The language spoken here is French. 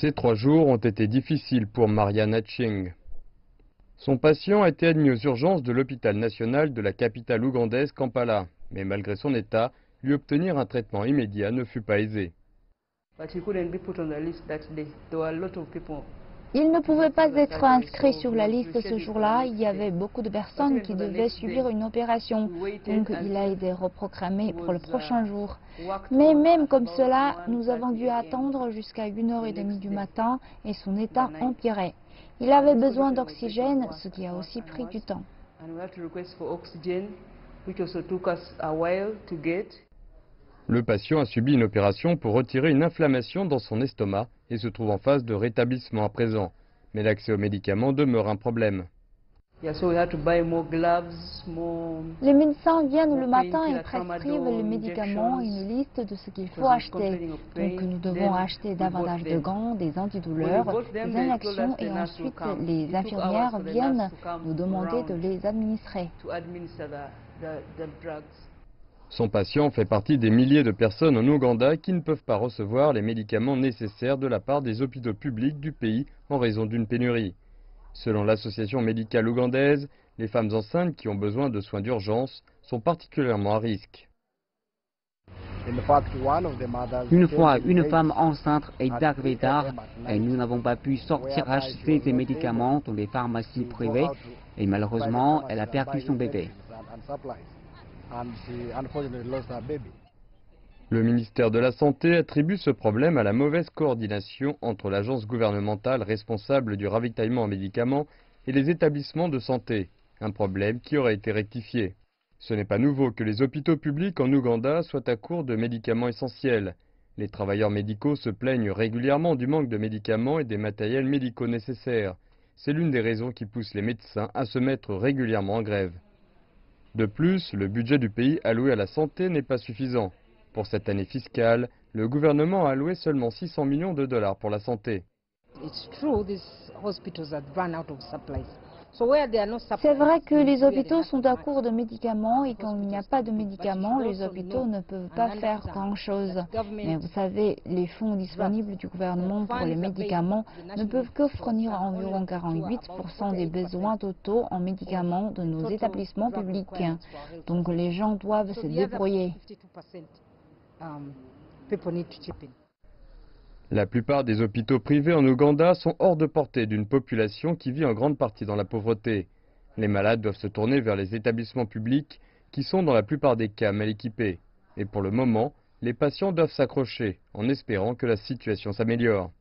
Ces 3 jours ont été difficiles pour Marianne Aching. Son patient a été admis aux urgences de l'hôpital national de la capitale ougandaise Kampala. Mais malgré son état, lui obtenir un traitement immédiat ne fut pas aisé. Il ne pouvait pas être inscrit sur la liste ce jour-là. Il y avait beaucoup de personnes qui devaient subir une opération. Donc il a été reprogrammé pour le prochain jour. Mais même comme cela, nous avons dû attendre jusqu'à 1h30 du matin et son état empirait. Il avait besoin d'oxygène, ce qui a aussi pris du temps. Le patient a subi une opération pour retirer une inflammation dans son estomac et se trouve en phase de rétablissement à présent. Mais l'accès aux médicaments demeure un problème. Les médecins viennent le matin et prescrivent les médicaments et une liste de ce qu'il faut acheter. Donc nous devons acheter davantage de gants, des antidouleurs, des injections et ensuite les infirmières viennent nous demander de les administrer. Son patient fait partie des milliers de personnes en Ouganda qui ne peuvent pas recevoir les médicaments nécessaires de la part des hôpitaux publics du pays en raison d'une pénurie. Selon l'association médicale ougandaise, les femmes enceintes qui ont besoin de soins d'urgence sont particulièrement à risque. Une fois, une femme enceinte est arrivée tard et nous n'avons pas pu sortir acheter des médicaments dans les pharmacies privées et malheureusement, elle a perdu son bébé. Le ministère de la Santé attribue ce problème à la mauvaise coordination entre l'agence gouvernementale responsable du ravitaillement en médicaments et les établissements de santé, un problème qui aurait été rectifié. Ce n'est pas nouveau que les hôpitaux publics en Ouganda soient à court de médicaments essentiels. Les travailleurs médicaux se plaignent régulièrement du manque de médicaments et des matériels médicaux nécessaires. C'est l'une des raisons qui poussent les médecins à se mettre régulièrement en grève. De plus, le budget du pays alloué à la santé n'est pas suffisant. Pour cette année fiscale, le gouvernement a alloué seulement 600 millions de dollars pour la santé. C'est vrai que les hôpitaux sont à court de médicaments et quand il n'y a pas de médicaments, les hôpitaux ne peuvent pas faire grand-chose. Mais vous savez, les fonds disponibles du gouvernement pour les médicaments ne peuvent que fournir environ 48% des besoins totaux en médicaments de nos établissements publics. Donc les gens doivent se débrouiller. La plupart des hôpitaux privés en Ouganda sont hors de portée d'une population qui vit en grande partie dans la pauvreté. Les malades doivent se tourner vers les établissements publics qui sont dans la plupart des cas mal équipés. Et pour le moment, les patients doivent s'accrocher en espérant que la situation s'améliore.